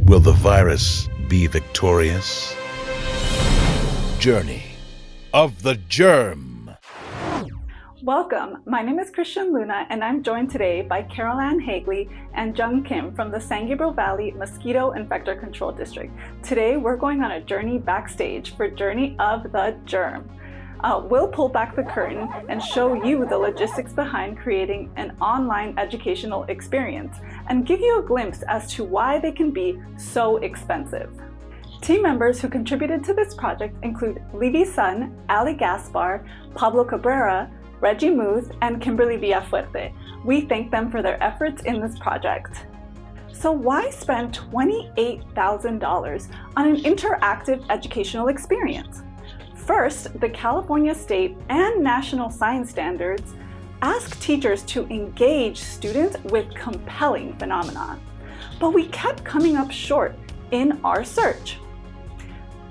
Will the virus be victorious? Journey of the Germ. Welcome. My name is Christian Luna, and I'm joined today by Carol Ann Hagley and Jung Kim from the San Gabriel Valley Mosquito and Vector Control District. Today, we're going on a journey backstage for Journey of the Germ. We'll pull back the curtain and show you the logistics behind creating an online educational experience and give you a glimpse as to why they can be so expensive. Team members who contributed to this project include Levy Sun, Ali Gaspar, Pablo Cabrera, Reggie Muth, and Kimberly Villafuerte. We thank them for their efforts in this project. So why spend $28,000 on an interactive educational experience? First, the California state and national science standards ask teachers to engage students with compelling phenomena, but we kept coming up short in our search.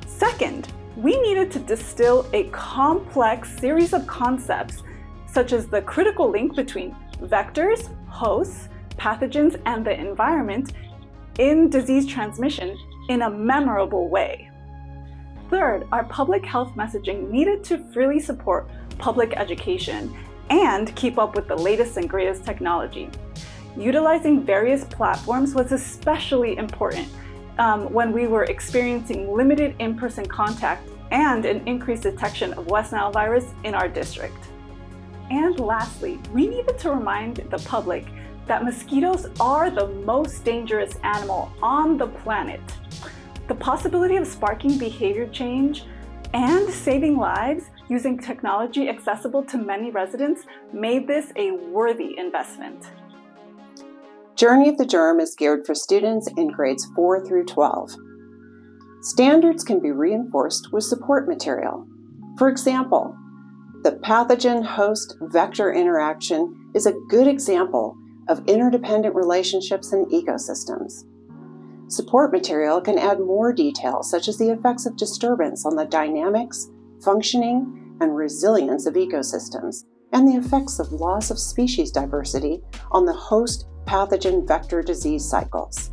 Second, we needed to distill a complex series of concepts such as the critical link between vectors, hosts, pathogens, and the environment in disease transmission in a memorable way. Third, our public health messaging needed to freely support public education and keep up with the latest and greatest technology. Utilizing various platforms was especially important when we were experiencing limited in-person contact and an increased detection of West Nile virus in our district. And lastly, we needed to remind the public that mosquitoes are the most dangerous animal on the planet. The possibility of sparking behavior change and saving lives using technology accessible to many residents made this a worthy investment. Journey of the Germ is geared for students in grades 4 through 12. Standards can be reinforced with support material. For example, the pathogen-host-vector interaction is a good example of interdependent relationships in ecosystems. Support material can add more details, such as the effects of disturbance on the dynamics, functioning, and resilience of ecosystems, and the effects of loss of species diversity on the host pathogen vector disease cycles.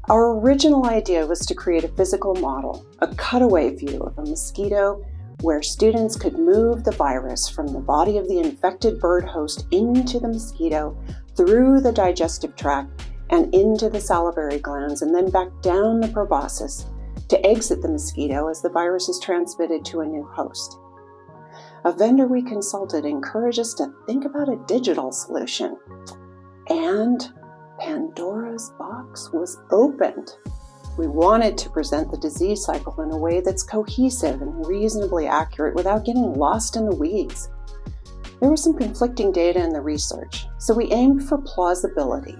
Our original idea was to create a physical model, a cutaway view of a mosquito where students could move the virus from the body of the infected bird host into the mosquito, through the digestive tract, and into the salivary glands, and then back down the proboscis to exit the mosquito as the virus is transmitted to a new host. A vendor we consulted encouraged us to think about a digital solution, and Pandora's box was opened. We wanted to present the disease cycle in a way that's cohesive and reasonably accurate without getting lost in the weeds. There was some conflicting data in the research, so we aimed for plausibility.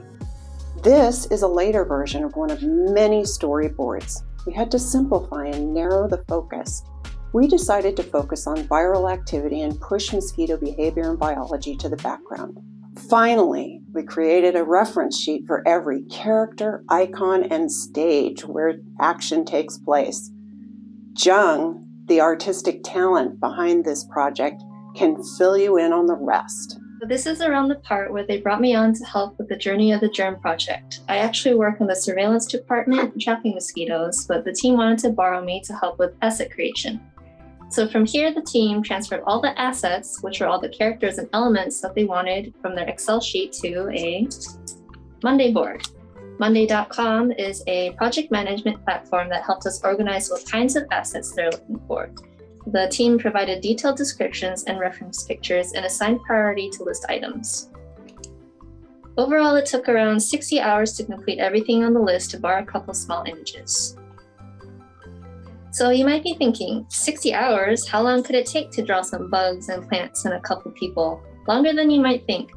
This is a later version of one of many storyboards. We had to simplify and narrow the focus. We decided to focus on viral activity and push mosquito behavior and biology to the background. Finally, we created a reference sheet for every character, icon, and stage where action takes place. Jung, the artistic talent behind this project, can fill you in on the rest. So this is around the part where they brought me on to help with the Journey of the Germ project. I actually work in the surveillance department trapping mosquitoes, but the team wanted to borrow me to help with asset creation. So from here, the team transferred all the assets, which are all the characters and elements that they wanted, from their Excel sheet to a Monday board. Monday.com is a project management platform that helped us organize what kinds of assets they're looking for. The team provided detailed descriptions and reference pictures and assigned priority to list items. Overall, it took around 60 hours to complete everything on the list, bar a couple small images. So you might be thinking, 60 hours? How long could it take to draw some bugs and plants and a couple people? Longer than you might think.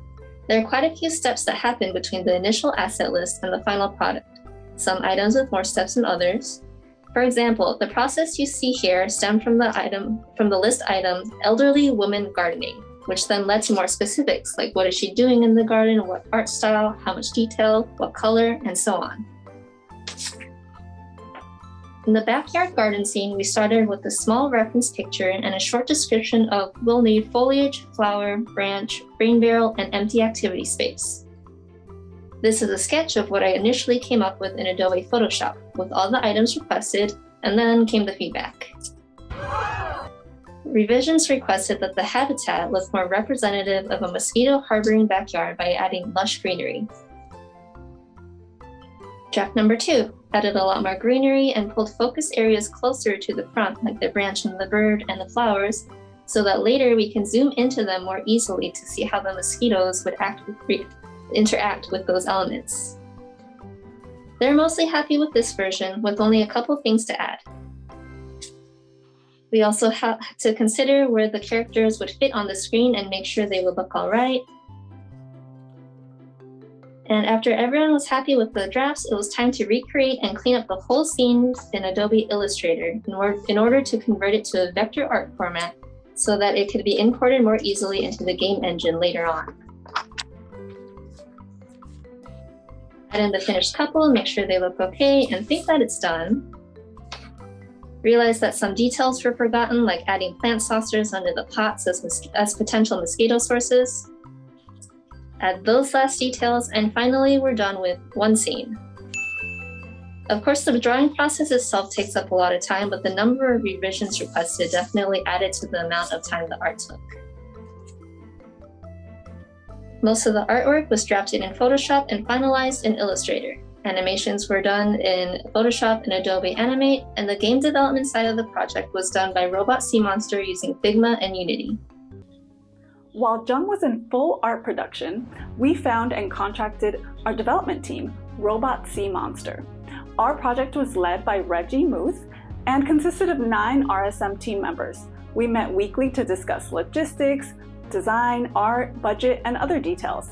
There are quite a few steps that happen between the initial asset list and the final product. Some items with more steps than others. For example, the process you see here stemmed from the list item, elderly woman gardening, which then led to more specifics, like what is she doing in the garden, what art style, how much detail, what color, and so on. In the backyard garden scene, we started with a small reference picture and a short description of we'll need foliage, flower, branch, rain barrel, and empty activity space. This is a sketch of what I initially came up with in Adobe Photoshop, with all the items requested, and then came the feedback. Revisions requested that the habitat look more representative of a mosquito harboring backyard by adding lush greenery. Draft number 2 added a lot more greenery and pulled focus areas closer to the front, like the branch and the bird and the flowers, so that later we can zoom into them more easily to see how the mosquitoes would interact with those elements. They're mostly happy with this version, with only a couple things to add. We also had to consider where the characters would fit on the screen and make sure they would look all right. And after everyone was happy with the drafts, it was time to recreate and clean up the whole scene in Adobe Illustrator in order to convert it to a vector art format so that it could be imported more easily into the game engine later on. Add in the finished couple, make sure they look okay, and think that it's done. Realize that some details were forgotten, like adding plant saucers under the pots as potential mosquito sources. Add those last details, and finally we're done with one scene. Of course, the drawing process itself takes up a lot of time, but the number of revisions requested definitely added to the amount of time the art took. Most of the artwork was drafted in Photoshop and finalized in Illustrator. Animations were done in Photoshop and Adobe Animate, and the game development side of the project was done by Robot Sea Monster using Figma and Unity. While Jung was in full art production, we found and contracted our development team, Robot Sea Monster. Our project was led by Reggie Muth and consisted of 9 RSM team members. We met weekly to discuss logistics, design, art, budget, and other details.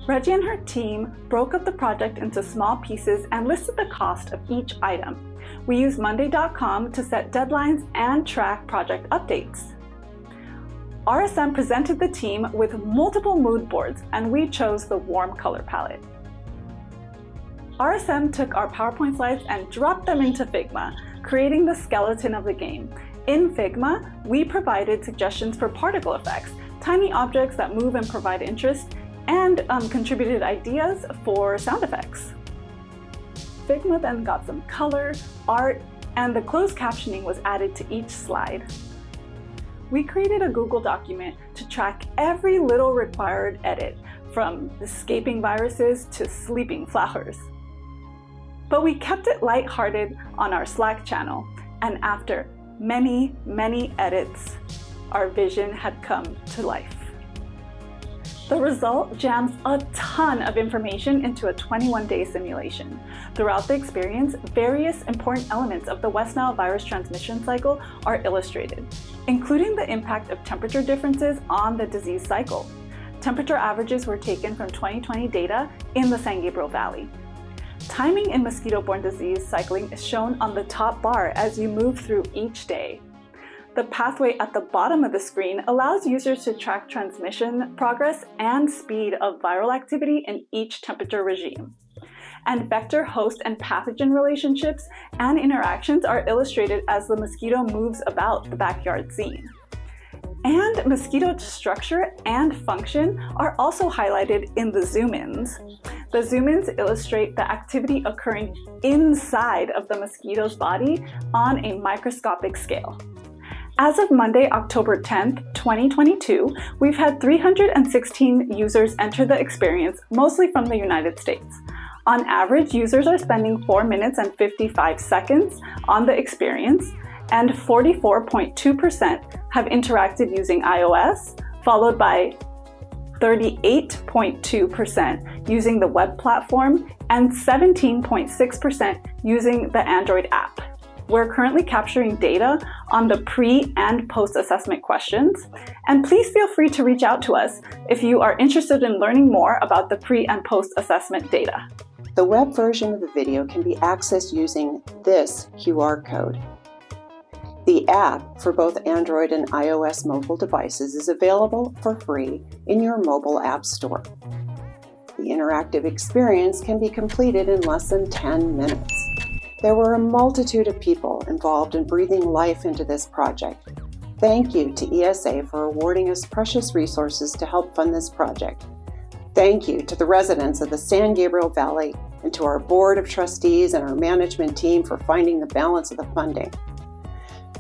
Reggie and her team broke up the project into small pieces and listed the cost of each item. We used Monday.com to set deadlines and track project updates. RSM presented the team with multiple mood boards, and we chose the warm color palette. RSM took our PowerPoint slides and dropped them into Figma, creating the skeleton of the game. In Figma, we provided suggestions for particle effects, tiny objects that move and provide interest, and contributed ideas for sound effects. Figma then got some color, art, and the closed captioning was added to each slide. We created a Google document to track every little required edit, from escaping viruses to sleeping flowers. But we kept it lighthearted on our Slack channel, and after many, many edits, our vision had come to life. The result jams a ton of information into a 21-day simulation. Throughout the experience, various important elements of the West Nile virus transmission cycle are illustrated, including the impact of temperature differences on the disease cycle. Temperature averages were taken from 2020 data in the San Gabriel Valley. Timing in mosquito-borne disease cycling is shown on the top bar as you move through each day. The pathway at the bottom of the screen allows users to track transmission progress and speed of viral activity in each temperature regime. And vector, host, and pathogen relationships and interactions are illustrated as the mosquito moves about the backyard scene. And mosquito structure and function are also highlighted in the zoom-ins. The zoom-ins illustrate the activity occurring inside of the mosquito's body on a microscopic scale. As of Monday, October 10th, 2022, we've had 316 users enter the experience, mostly from the United States. On average, users are spending 4 minutes and 55 seconds on the experience, and 44.2% have interacted using iOS, followed by 38.2% using the web platform, and 17.6% using the Android app. We're currently capturing data on the pre- and post-assessment questions, and please feel free to reach out to us if you are interested in learning more about the pre- and post-assessment data. The web version of the video can be accessed using this QR code. The app for both Android and iOS mobile devices is available for free in your mobile app store. The interactive experience can be completed in less than 10 minutes. There were a multitude of people involved in breathing life into this project. Thank you to ESA for awarding us precious resources to help fund this project. Thank you to the residents of the San Gabriel Valley and to our Board of Trustees and our management team for finding the balance of the funding.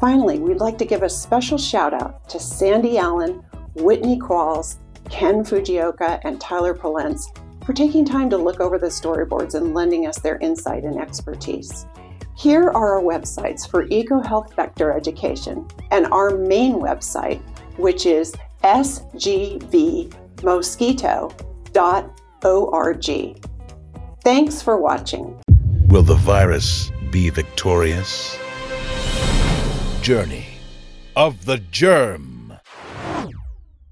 Finally, we'd like to give a special shout out to Sandy Allen, Whitney Qualls, Ken Fujioka, and Tyler Polentz for taking time to look over the storyboards and lending us their insight and expertise. Here are our websites for EcoHealth Vector Education and our main website, which is sgvmosquito.org. Thanks for watching. Will the virus be victorious? Journey of the Germ.